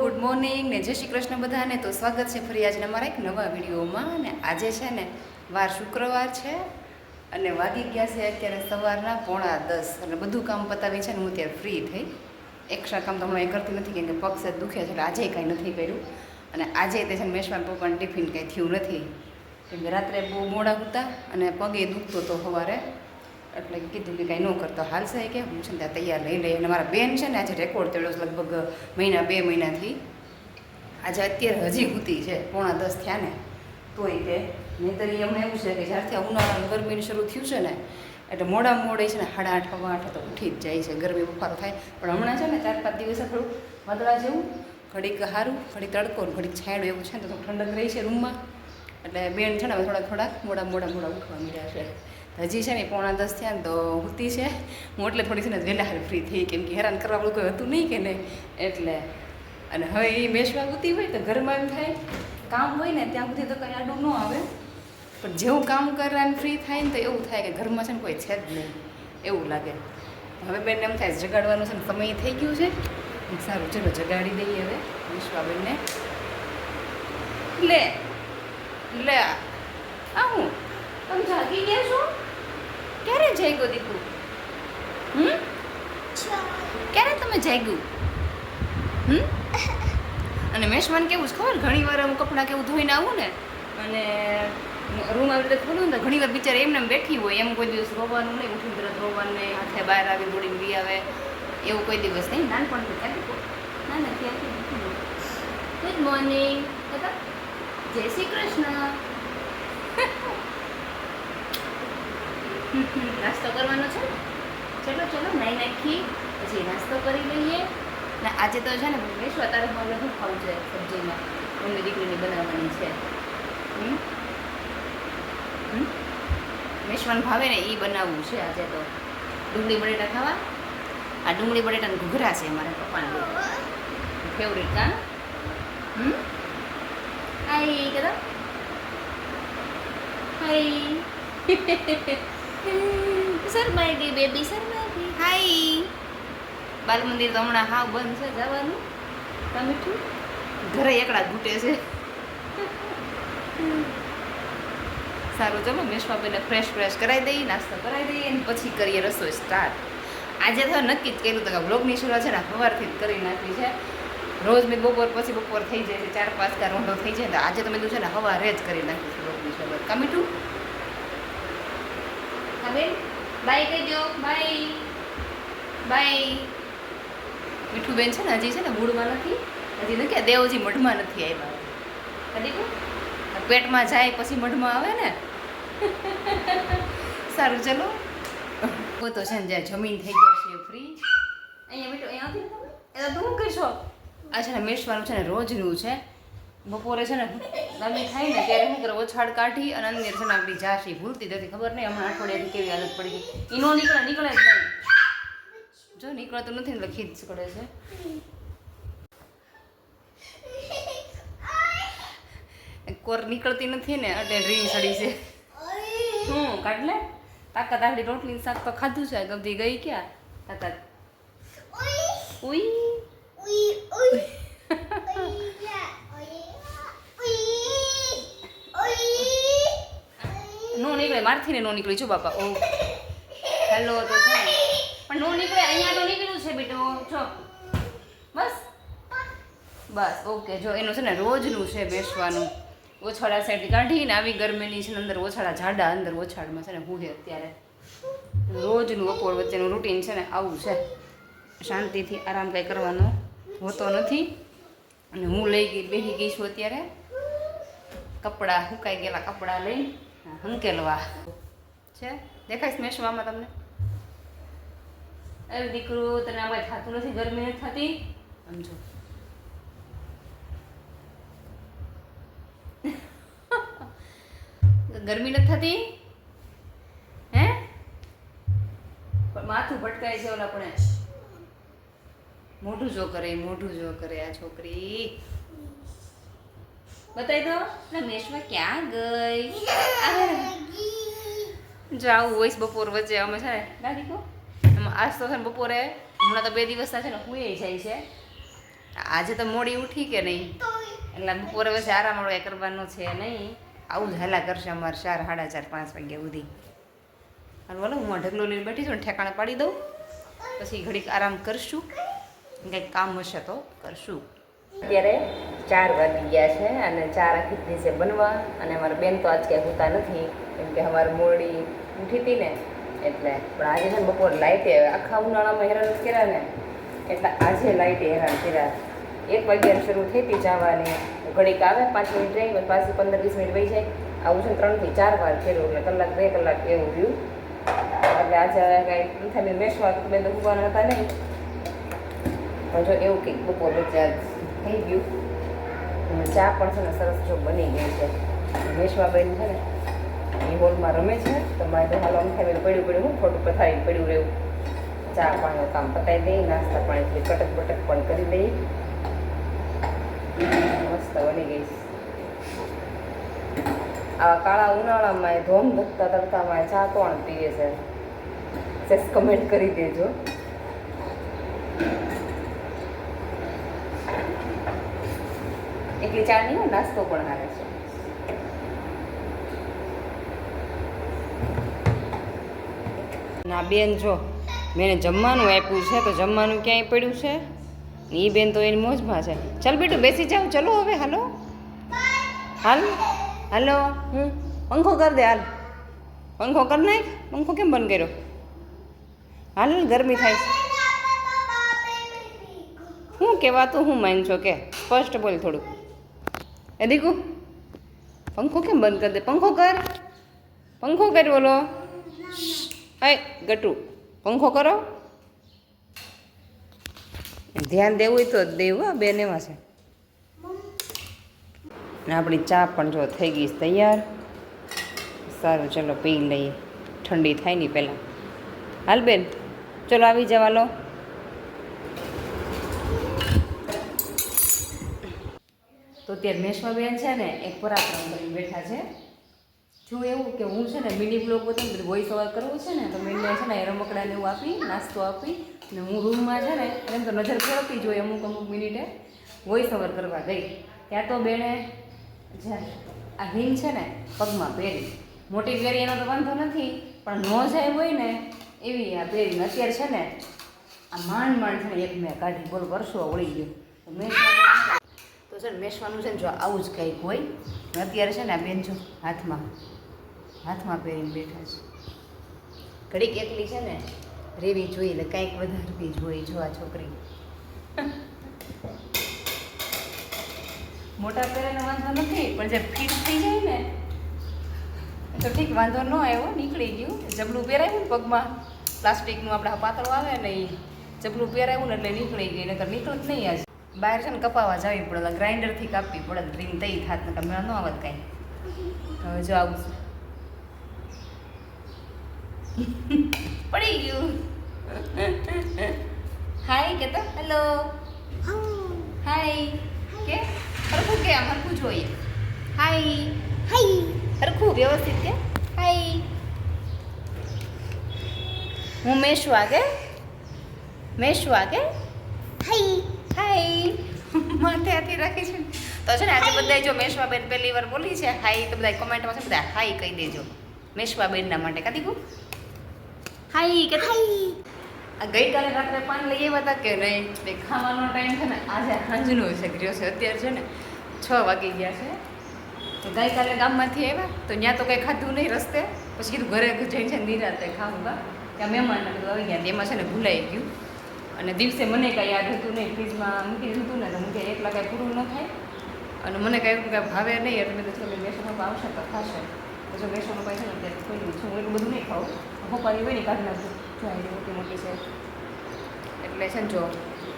Good morning ને જય શ્રી કૃષ્ણ બધાને. તો સ્વાગત છે ફરી આજના મારા એક નવા વિડીયોમાં. અને આજે છે ને વાર શુક્રવાર છે અને વાગી ગયા છે અત્યારે સવારના 9:30 અને બધું કામ પતાવી છે ને હું અત્યારે ફ્રી થઈ. એક્સ્ટ્રા કામ તો હમણાં એ કરતી નથી કેમ કે પગ જ દુખે છે એટલે આજે કાંઈ નથી કર્યું. અને આજે તે છે ને મેશવાન પપ્પાને ટિફિન કંઈ થયું નથી કેમ કે રાત્રે બહુ મોડા હતા અને પગે દુખતો હતો સવારે એટલે કીધું કે કાંઈ ન કરતો હાલશે કે હું છે ને ત્યાં તૈયાર લઈ લઈ. અને મારા બેન છે ને આજે રેકોર્ડ તેડ્યો લગભગ 2 મહિનાથી. આજે અત્યારે હજી સૂતી છે 9:30 થયા ને તોય તે નહીંતર અમને એવું છે કે જ્યારથી ઉનાળાનું ગરમીનું શરૂ થયું છે ને એટલે મોડે છે ને 8:30 8:15 તો ઉઠી જ જાય છે. ગરમી બફારો થાય પણ હમણાં છે ને 4-5 દિવસે થોડું વાદળા જેવું ઘડીક સારું ઘડીક તડકો ઘડીક છાંયડું એવું છે ને તો ઠંડક રહી છે રૂમમાં. એટલે બેન છે ને થોડાક મોડા ઉઠવા મળ્યા છે. હજી છે ને 9:30 થયા ને તો સૂતી છે. હું એટલે થોડી છે ને વહેલા હાલ ફ્રી થઈ કેમ કે હેરાન કરવા વાળું કોઈ હતું નહીં કે નહીં એટલે. અને હવે એ મેશમાં સૂતી હોય તો ઘરમાં એમ થાય કામ હોય ને ત્યાં સુધી તો કંઈ આડું ન આવે પણ જેવું કામ કરવાનું ફ્રી થાય ને તો એવું થાય કે ઘરમાં છે ને કોઈ છે જ નહીં એવું લાગે. હવે બેનને એમ થાય જગાડવાનું છે ને સમય થઈ ગયું છે. સારું ચલો જગાડી દઈએ હવે વિશ્વાબેનને. લે આ હું તમે જાગી ગયા છો? ક્યારે જાગ્યો દીકુ? ક્યારે તમે જાગ્યું? અને મેશવાન કેવું છે ખબર, ઘણી વાર હું કપડાં કેવું ધોઈને આવું ને અને રૂમ આવી રીતે ખોલું ને તો ઘણી વાર બિચારા એમને બેઠી હોય એમ કોઈ દિવસ રોવાનું નહીં, ઉઠીને તરત રોવાનું નહીં, હાથે બહાર આવી દોડીને બી આવે એવું કોઈ દિવસ નહીં. નાનપણથી ક્યાંથી ના ત્યાંથી. ગુડ મોર્નિંગ જય શ્રી કૃષ્ણ. નાસ્તો કરવાનો છે ને? ચલો નાઈ નાખી પછી નાસ્તો કરી લઈએ. ને આજે તો છે ને મેશવા તારે હવે શું ખાવું છે સબ્જીમાં મમ્મી દીકરીની બનાવવાની છે. મેશવાન ભાવે ને એ બનાવવું છે આજે તો. ડુંગળી બટેટા ખાવા. આ ડુંગળી બટેટાના ઘૂઘરા છે મારા પપ્પાને ફેવરેટ. કા હાય કદા હાય શરમાઈ ગઈ બેબી, શરમાઈ ગઈ. હાય બાલ મંદિર તો હમણાં હાવ બંધ છે જવાનું. મીઠું ઘરે એકડા ઘૂટે છે. સારું ચલો મેશવાબેને ફ્રેશ કરાવી દઈએ, નાસ્તો કરાવી દઈએ અને પછી કરીએ રસોઈ સ્ટાર્ટ. આજે તો નક્કી જ કર્યું હતું કે બ્લોગની શરૂઆત છે ને સવારથી જ કરી નાખી છે. રોજ મેં બપોર થઈ જાય છે 4-5 કા રોંઢો થઈ જાય તો આજે તો મેં છે ને સવારે જ કરી નાખી છે બ્લોગની શરૂઆત. કા મીઠું હવે બાય કહી દો. બાય. મીઠું બેન છે ને હજી છે ને મૂળમાં નથી, હજી ન કે દેવજી મઢમાં નથી આવ્યા. કદી પેટમાં જાય પછી મઢમાં આવે ને. સારું ચલો તો છે ને જ્યાં જમીન થઈ ગયા છે ફ્રી. અહીંયા મીઠું અહીંયા એ તો તું કરશો. આ છે ને મેશવાનું છે ને રોજનું છે. બપોરે છે ને ગરમી થાય ને ત્યારે શું કરે ઓછાડ કાઢી અને અંદર છે ને આપણી જાશી ભૂલતી નથી ખબર નહીં હમણાં અઠવાડિયાથી કેવી આદત પડી ગઈ. ઈનો નીકળે જ નહીં. જો નીકળતું નથી ને એટલે ખીચ પડે છે. કોર નીકળતી નથી ને એટલે ડ્રીમ સડી છે. કાઢ લે તાકાત. આપણી રોટલી શાક તો ખાધું છે ગમતી ગઈ ક્યાં તાકાત. નો નીકળે મારથી ને નો નીકળી જો બાપા. ઓ હેલો તો છે પણ નો નીકળે. અહીંયા તો નીકળ્યું છે બેટો. જો બસ ઓકે. જો એનું છે ને રોજનું છે બેસવાનું. ઓછાડા સાઈડથી કાઢીને આવી ગરમીની છે ને અંદર ઓછાડા જાડા અંદર ઓછાડમાં છે ને હું અત્યારે રોજનું બપોર વચ્ચેનું રૂટીન છે ને આવું છે. શાંતિથી આરામ કંઈ કરવાનો હોતો નથી. અને હું બેસી ગઈ છું અત્યારે કપડાં સુકાઈ ગયેલા કપડાં લઈ હંકેલવા છે. દેખાઈશ મેશવામાં તમને? અરે દીકરું તને આમાં થતું નથી, ગરમી નથી થતી સમજો. ગરમી નથી થતી હે? પણ માથું ભટકાય છે ઓલા પણ મોઢું જો કરે આ છોકરી. બતાવી દો મેશમાં ક્યાં ગઈ? જો આવું વોઇસ બપોર વચ્ચે અમે છે ને દાદી કો આજ તો છે ને બપોરે હમણાં તો 2 દિવસ છે ને હુઈ જાય છે આજે તો મોડી ઉઠી કે નહીં, એટલે બપોરે પછી આરામ કંઈ કરવાનો છે નહીં. આવું જ હાલા કરશે અમારે 4, 4:30, 5 વાગ્યા સુધી. અને બોલો હું ઢગલો લઈને બેઠી છું ને ઠેકાણે પાડી દઉં, પછી ઘડીક આરામ કરશું, કંઈક કામ હશે તો કરશું. અત્યારે 4 વાગી ગયા છે અને 4 આખી દિવસે બનવા. અને અમારા બેન તો આજ ક્યાંય હોતા નથી, કેમ કે અમારે મોડી ઉઠી હતી ને એટલે. પણ આજે છે ને બપોર લાઇટે આખા ઉનાળામાં હેરાન કર્યા ને, એટલે આજે લાઇટે હેરાન કર્યા. 1 વાગ્યાની શરૂ થઈ હતી જવાની, ઘડીક આવે 5 મિનિટ રહી, પાછી 15-20 મિનિટ વહી જાય. આવું છે ને 3 થી 4 વાર કર્યું, એટલે કલાક 2 કલાક એવું રહ્યું. એટલે આજે કાંઈ નથી મેસવા તો બે દુખવાના હતા નહીં, પણ જો એવું કંઈક બપોર વચ્ચે થઈ ગયું. ચા પણ છે ને સરસ જો બની ગઈ છે. મેશવા બેન છે ને એ હોલમાં રમે છે, તો મારે તો હાલ અમથાઈ પડ્યું હું ખોટું પથારી પડ્યું રહેવું. ચા પાણીનું કામ પતાવી દઈ, નાસ્તા પાણીથી કટક બટક પણ કરી દઈ. મસ્ત બની ગઈ. આવા કાળા ઉનાળામાં ધોમ ધકતા તડકામાં ચા કોણ પીએ છે? સેસ કમેન્ટ કરી દેજો. એકલી ચા નહીં, નાસ્તો પણ આવે છે. ના બેન જો મેં જમવાનું આપ્યું છે, તો જમવાનું ક્યાંય પડ્યું છે? એ બેન તો એની મોજમાં છે. ચાલ બેટું બેસી જાઓ, ચલો હવે. હાલો હાલ હાલો, પંખો કરી દે. હાલ પંખો કરી નાખ. પંખો કેમ બંધ કર્યો? હાલ ગરમી થાય છે. શું કહેવાતું હું માન છો કે સ્પષ્ટ બોલ થોડું. એ દીકુ પંખો કેમ બંધ કરી દે? પંખો કર, પંખો કર. બોલો હાય ગટુ, પંખો કરો. ધ્યાન દેવું હોય તો દેવું. બેન એમાં છે. ને આપણી ચા પણ જો થઈ ગઈ તૈયાર. સારું ચલો પી લઈએ, ઠંડી થાય નહીં પહેલાં. હાલ બેન ચલો આવી જવા લો. તો અત્યારે મેશમાં બેન છે ને એક પરાક્રમ કરી બેઠા છે. જો એવું કે હું છે ને મિની બ્લોગ બતાવું, બધું વોઇસ ઓવર કરવું છે ને, તો મેં છે ને રમકડાને એવું આપી, નાસ્તો આપી, ને હું રૂમમાં છે ને એમ તો નજર ફેરવતી જોઈએ અમુક મિનિટે વોઇસ ઓવર કરવા ગઈ. ત્યાં તો બેને આ હિંગ છે ને પગમાં પહેરી, મોટી પહેરી એનો તો વાંધો નથી, પણ ન જાય હોય ને એવી આ પહેરીને અત્યારે છે ને આ માંડ છે ને એક મેં કાઢી. બોલ વર્ષો વળી ગયો. તો છે ને મેશવાનું છે ને જો આવું જ કંઈક હોય. અત્યારે છે ને આ બેન જો હાથમાં પહેરીને બેઠા છે. ઘડીક એકલી છે ને રેવી જોઈએ, એટલે કંઈક વધારવી જોઈએ. જો આ છોકરી મોટા પહેરેને વાંધો નથી, પણ જે ફિટ થઈ જાય ને તો ઠીક, વાંધો ન આવ્યો, નીકળી ગયું. જબલું પહેરાવ્યું ને પગમાં પ્લાસ્ટિકનું આપણે પાતળું આવે ને એ જબલું પહેરાવ્યું ને એટલે નીકળી ગઈ. નકર નીકળત નહીં. આજ બહાર છે ને કપાવા જવી પડે, ગ્રાઇન્ડરથી કાપવી પડે, ડ્રીમ તઈ થાત ને તમે ન આવત કાંઈ. હવે જો આવું પડી ગયું. હાય કે તો હેલો હાય કે હરખું કે આમ હરખું જોઈએ. હાય હાય હરખું વ્યવસ્થિત કે હાય. હું મેશવા કે હાય હાય માથે હાથી રાખી છે. તો છે ને આજે બધા જો મેશવા બેન પહેલી વાર બોલી છે હાય, તો બધા કોમેન્ટમાં છે બધા હાય કહી દેજો મેશવા બેનના માટે. કાદી કહું હાય કે હાય. આ ગઈકાલે રાત્રે પાન લઈ આવ્યા હતા કે નહીં? ખાવાનો ટાઈમ છે ને આજે સાંજનો છે ગયો છે. અત્યારે છે ને 6 વાગી ગયા છે. તો ગઈકાલે ગામમાંથી આવ્યા તો ત્યાં તો કંઈ ખાધું નહીં રસ્તે. પછી કીધું ઘરે જઈને છે નિરાતે ખાવું બા, ત્યાં મહેમાનને બધું આવી ગયા. એમાં છે ને ભૂલાઈ ગયું. અને દિવસે મને કાંઈ યાદ હતું નહીં, ફ્રીજમાં મૂકી દીધું હતું ને, તો મૂકે એટલા કાંઈ પૂરું ન થાય. અને મને કાંઈ ભાવે નહીં, એટલે મેં તો ચલો બેસવાનું આવશે તો ખાશે. પછી બેસવાનું પાય છે ને અત્યારે ખોઈ છું. હું એટલું બધું નહીં ખાવું, હોપારી હોય ને કાઢી નાખું. જો આવી મોટી મોટી છે એટલે છે ને જો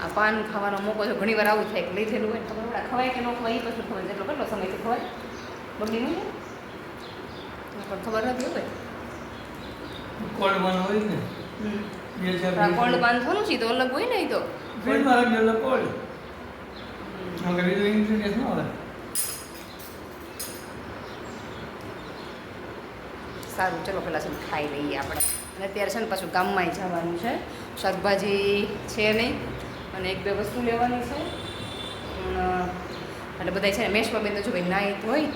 આ પાન ખાવાનો મોકો છે. ઘણી વાર આવું થાય કે લઈ થયેલું હોય ને ખબર પડે ખવાય કે ન ખવાય એ પછી ખબર. જેટલો કેટલો સમયથી ખવાય બગડીનું છે પણ ખબર નથી હોય. કોલ્ડ બાન હોય ને કોલ્ડ બાન થોડું છે તો અલગ હોય ને. એ તો સારું ચલો પેલા છે ને ખાઈ લઈએ આપણે. અને અત્યારે છે ને પાછું ગામમાંય જવાનું છે. શાકભાજી છે નહીં અને 1-2 વસ્તુ લેવાની છે. એટલે બધા છે ને મેશવાબેન તો જો ભાઈ નાહી ધોઈ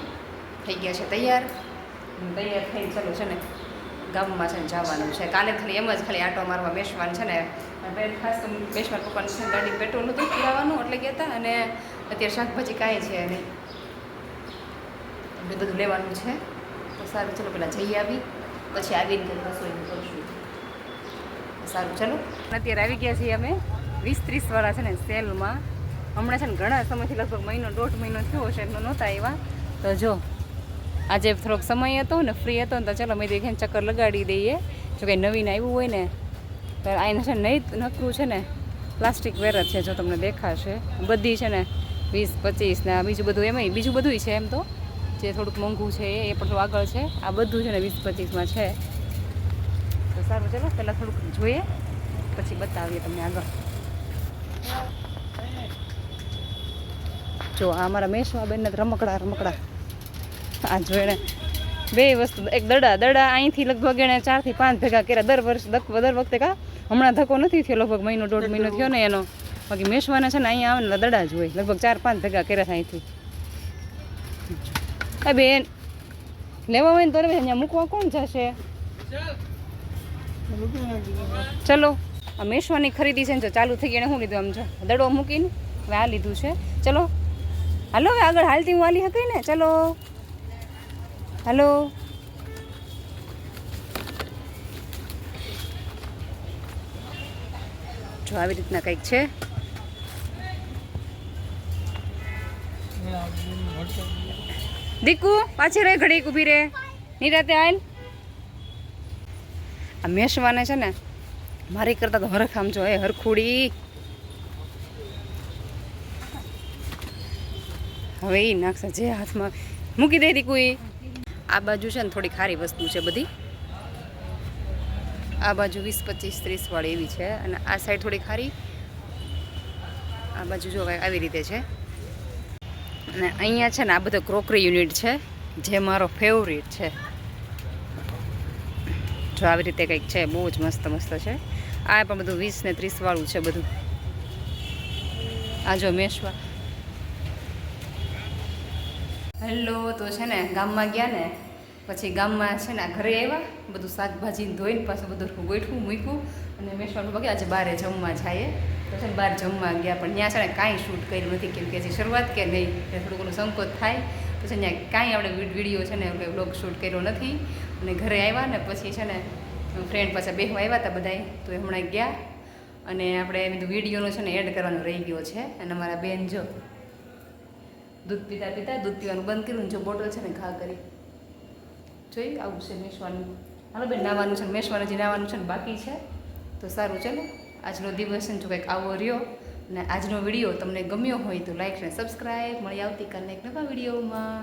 થઈ ગયા છે તૈયાર થઈને ચાલો છે ને ગામમાં છે ને જવાનું છે. કાલે ખાલી એમ જ ખાલી આટો મારવા મેશવાન છે ને ખાસ તો મેશવાન પપ્પાને છે ગાડી પેટ્રોલ નહોતું પુરાવાનું એટલે ગયા હતા. અને અત્યારે શાકભાજી કાંઈ છે નહીં એટલે બધું લેવાનું છે. તો સારું ચલો પહેલાં જઈ આવી પછી આવીને કંઈક રસોઈ કરશું. સારું ચલો અત્યારે આવી ગયા છીએ અમે 20-30 વાળા છે ને સેલમાં. હમણાં છે ને ઘણા સમયથી લગભગ મહિનો 1.5 મહિનો થયો છે એમનો નહોતા આવ્યા. તો જો આજે થોડોક સમય હતો ને ફ્રી હતો ને તો ચલો મેં દેખીને ચક્કર લગાડી દઈએ. જો કંઈ નવીન આવ્યું હોય ને તો આને છે ને નહીં નકરું છે ને પ્લાસ્ટિક વેર જ છે. જો તમને દેખાશે બધી છે ને 20-25 ને બીજું બધું એમાંય બીજું બધું છે. એમ તો જે થોડુંક મોંઘું છે એ પણ થોડું આગળ છે. આ બધું છે ને 20-25માં છે. તો સારું ચલો પહેલાં થોડુંક જોઈએ પછી બતાવીએ તમને આગળ. જો આ અમારા મેશવાબેનને રમકડા આ જો એણે 2 વસ્તુ એક દડા અહીંથી લગભગ એણે 4 થી 5 ભેગા કર્યા દર વખતે કા હમણાં ધક્કો નથી થયો લગભગ મહિનો 1.5 મહિનો થયો ને એનો. બાકી મેશવાના છે ને અહીંયા આવે ને દડા જ હોય લગભગ 4-5 ભેગા કર્યા અહીંથી. હા બેન લેવા હોય ને તો અહીંયા મૂકવા કોણ જશે? ચલો આ મેશવાની ખરીદી છે ને જો ચાલુ થઈ ગઈ. એને શું લીધું આમ જો દડો મૂકીને હવે આ લીધું છે. ચલો હાલો હવે આગળ હાલતી હું હાલી હતી ને. ચલો હાલો જો આવી રીતના કંઈક છે. દીકુ પાછી રહે ઘડીક ઊભી રે નિરાતે આલ. આ મેશવાને છે ને મારી કરતા તો હરખ આમ જો એ હરખુડી. હવે એ નાખશે જે હાથમાં મૂકી દે દીકુ. એ આ બાજુ છે ને થોડી ખારી વસ્તુ છે બધી. આ બાજુ 20-25-30 વાળી એવી છે અને આ સાઈડ થોડી ખારી. આ બાજુ જો આવી રીતે છે. અને અહીંયા છે ને આ બધો ક્રોકરી યુનિટ છે જે મારો ફેવરિટ છે. જો આવી રીતે કંઈક છે બહુ જ મસ્ત છે. આ પણ બધું 20 ને 30 વાળું છે બધું. આ જો મેશવા હેલો તો છે ને ગામમાં ગયા ને પછી ગામમાં છે ને ઘરે આવ્યા બધું શાકભાજી ધોઈને પાછું બધું ગોઠવું મૂક્યું. અને મેશવાનું બગે આજે બહાર જમવા જાય તો છે ને બહાર જમવા ગયા પણ ત્યાં છે ને કાંઈ શૂટ કર્યું નથી કેમ કે હજી શરૂઆત કે નહીં એટલે થોડું ઘણું સંકોચ થાય. પછી ત્યાં કાંઈ આપણે વિડીયો છે ને વ્લોગ શૂટ કર્યો નથી. અને ઘરે આવ્યા ને પછી છે ને ફ્રેન્ડ પાછા બેહવા આવ્યા હતા બધાય તો એ હમણાં ગયા. અને આપણે બધું વિડીયોનો છે ને એડ કરવાનો રહી ગયો છે. અને અમારા બેન જો દૂધ દૂધ પીવાનું બંધ કર્યું જો બોટલ છે ને ઘા કરી જોઈ આવું છે મેશવાનું. હાલો બેન નાવાનું છે મેશવાનું જે નાવાનું છે ને બાકી છે. તો સારું ચલો આજનો દિવસ છે ને જો કંઈક આવો રહ્યો. અને આજનો વિડીયો તમને ગમ્યો હોય તો લાઈક અને સબસ્ક્રાઈબ. મળી આવતીકાલના એક નવા વિડીયોમાં.